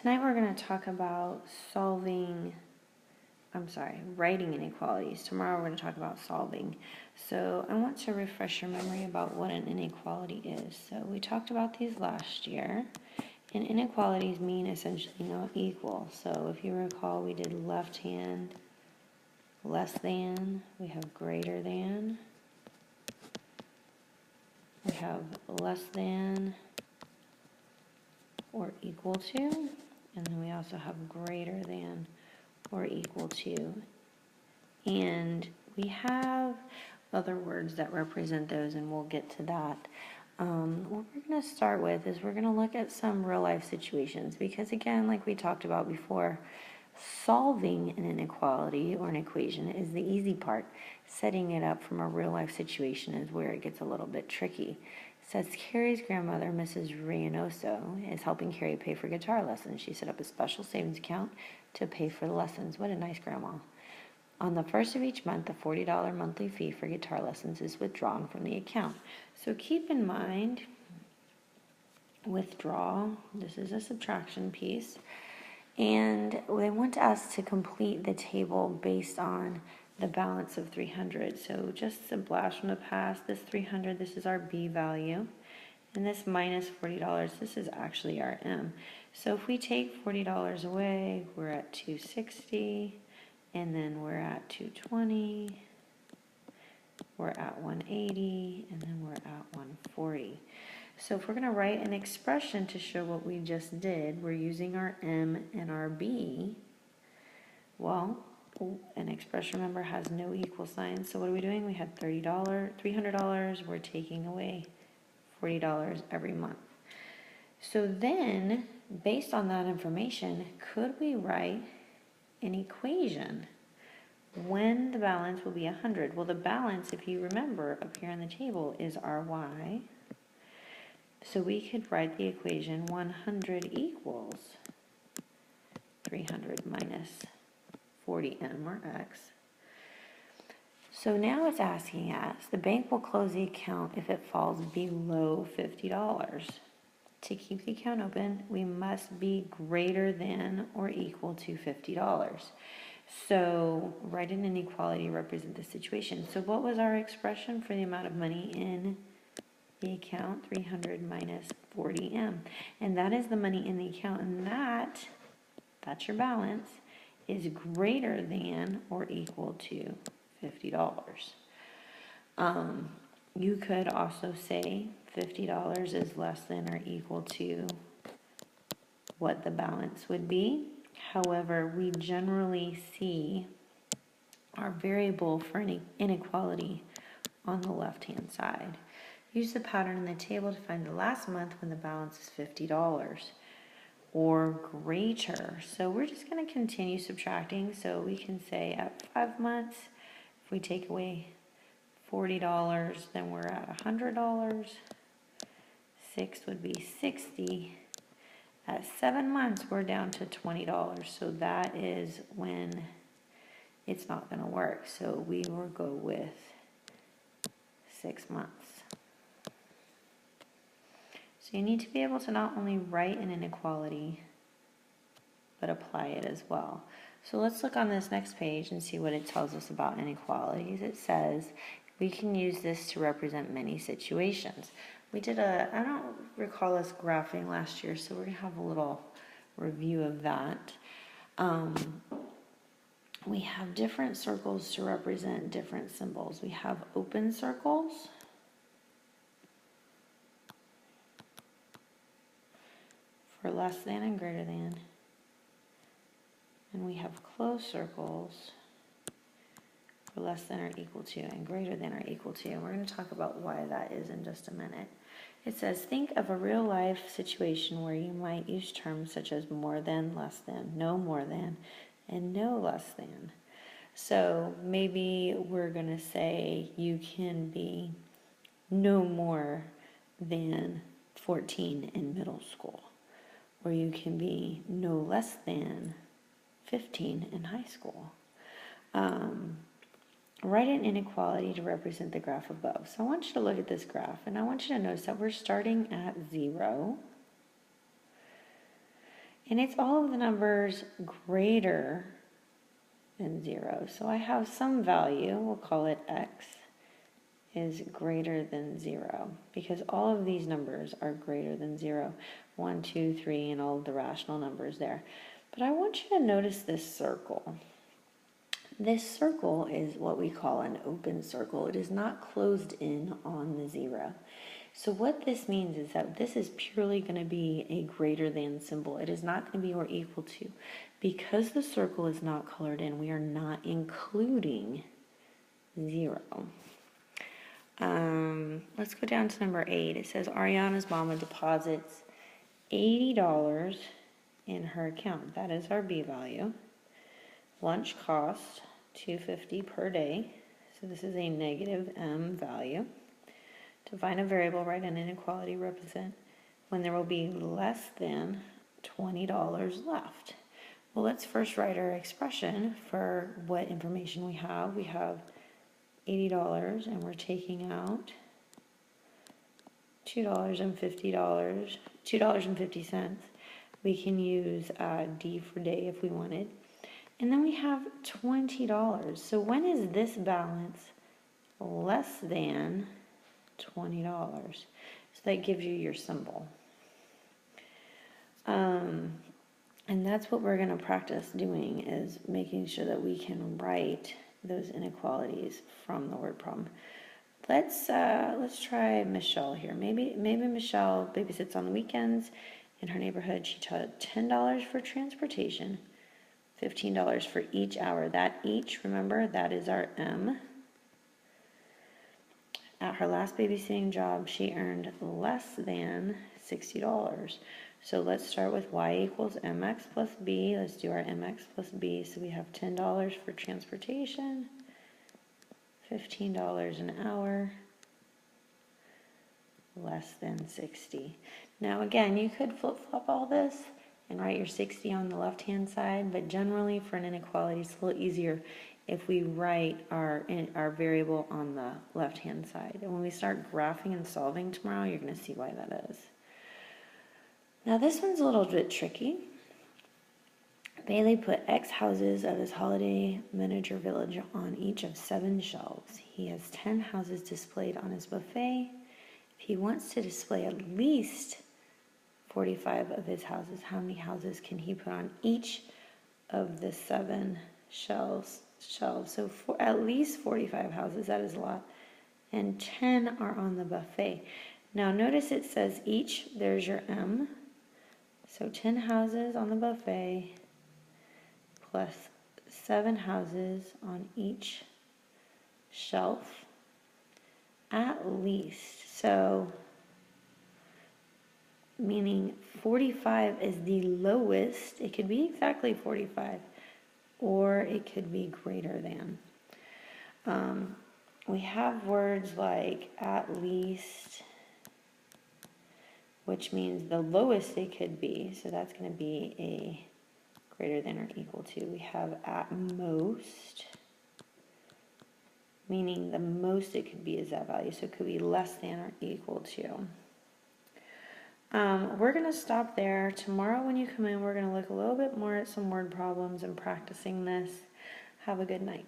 Tonight we're going to talk about writing inequalities. Tomorrow we're going to talk about solving. So I want to refresh your memory about what an inequality is. So we talked about these last year, and inequalities mean essentially not equal. So if you recall, we did left hand, less than, we have greater than, we have less than or equal to, and then we also have greater than or equal to. And we have other words that represent those, and we'll get to that. What we're going to start with is we're going to look at some real life situations, because again, like we talked about before, solving an inequality or an equation is the easy part. Setting it up from a real life situation is where it gets a little bit tricky. It says Carrie's grandmother, Mrs. Reynoso, is helping Carrie pay for guitar lessons. She set up a special savings account to pay for the lessons. What a nice grandma. On the first of each month, the $40 monthly fee for guitar lessons is withdrawn from the account. So keep in mind, withdraw, this is a subtraction piece, and they want us to complete the table based on the balance of 300. So just a blast from the past, this 300, this is our B value, and this minus $40, this is actually our M. So if we take $40 away, we're at 260, and then we're at 220, we're at 180, and then we're at 140. So if we're going to write an expression to show what we just did, we're using our M and our B. Well, an expression, remember, has no equal sign. So what are we doing? We had $300. We're taking away $40 every month. So then, based on that information, could we write an equation when the balance will be 100? Well, the balance, if you remember up here on the table, is our y. So we could write the equation 100 equals 300 minus 40m, or x. So now it's asking us, the bank will close the account if it falls below $50. To keep the account open, we must be greater than or equal to $50. So write an inequality to represent the situation. So what was our expression for the amount of money in the account? 300 minus 40m. And that is the money in the account, and that's your balance, is greater than or equal to $50. You could also say $50 is less than or equal to what the balance would be. However, we generally see our variable for an inequality on the left-hand side. Use the pattern in the table to find the last month when the balance is $50 or greater. So we're just going to continue subtracting. So we can say at 5 months, if we take away $40, then we're at $100. 6 would be 60. At 7 months, we're down to $20. So that is when it's not going to work. So we will go with 6 months. So you need to be able to not only write an inequality, but apply it as well. So let's look on this next page and see what it tells us about inequalities. It says we can use this to represent many situations. We did I don't recall us graphing last year, so we're going to have a little review of that. We have different circles to represent different symbols. We have open circles, for less than and greater than, and we have closed circles for less than or equal to and greater than or equal to. And we're going to talk about why that is in just a minute. It says, think of a real life situation where you might use terms such as more than, less than, no more than, and no less than. So maybe we're going to say you can be no more than 14 in middle school, or you can be no less than 15 in high school. Write an inequality to represent the graph above. So I want you to look at this graph, and I want you to notice that we're starting at 0, And it's all of the numbers greater than 0. So I have some value, we'll call it x, is greater than 0, because all of these numbers are greater than 0. 1, 2, 3, and all of the rational numbers there. But I want you to notice this circle. This circle is what we call an open circle. It is not closed in on the 0. So what this means is that this is purely going to be a greater than symbol. It is not going to be or equal to. Because the circle is not colored in, we are not including 0. Let's go down to number 8. It says Ariana's mama deposits $80 in her account. That is our B value. Lunch cost $2.50 per day. So this is a negative M value. To find a variable, write an inequality represent when there will be less than $20 left. Well, let's first write our expression for what information we have. We have $80 and we're taking out $2.50. We can use D for day if we wanted. And then we have $20. So when is this balance less than $20? So that gives you your symbol. And that's what we're going to practice doing, is making sure that we can write those inequalities from the word problem. Let's try Michelle here. Maybe Michelle babysits on the weekends in her neighborhood. She charged $10 for transportation, $15 for each hour. That each, remember, that is our M. At her last babysitting job, she earned less than $60. So let's start with y equals mx plus b. Let's do our mx plus b. So we have $10 for transportation, $15 an hour, less than 60. Now again, you could flip-flop all this and write your 60 on the left-hand side, but generally for an inequality, it's a little easier if we write our variable on the left-hand side. And when we start graphing and solving tomorrow, you're going to see why that is. Now this one's a little bit tricky. Bailey put X houses of his holiday miniature village on each of 7 shelves. He has 10 houses displayed on his buffet. If he wants to display at least 45 of his houses, how many houses can he put on each of the 7 shelves? So for at least 45 houses, that is a lot. And 10 are on the buffet. Now notice it says each, there's your M. So 10 houses on the buffet plus 7 houses on each shelf at least. So meaning 45 is the lowest. It could be exactly 45 or it could be greater than. We have words like at least, which means the lowest it could be. So that's going to be a greater than or equal to. We have at most, meaning the most it could be is that value. So it could be less than or equal to. We're going to stop there. Tomorrow when you come in, we're going to look a little bit more at some word problems and practicing this. Have a good night.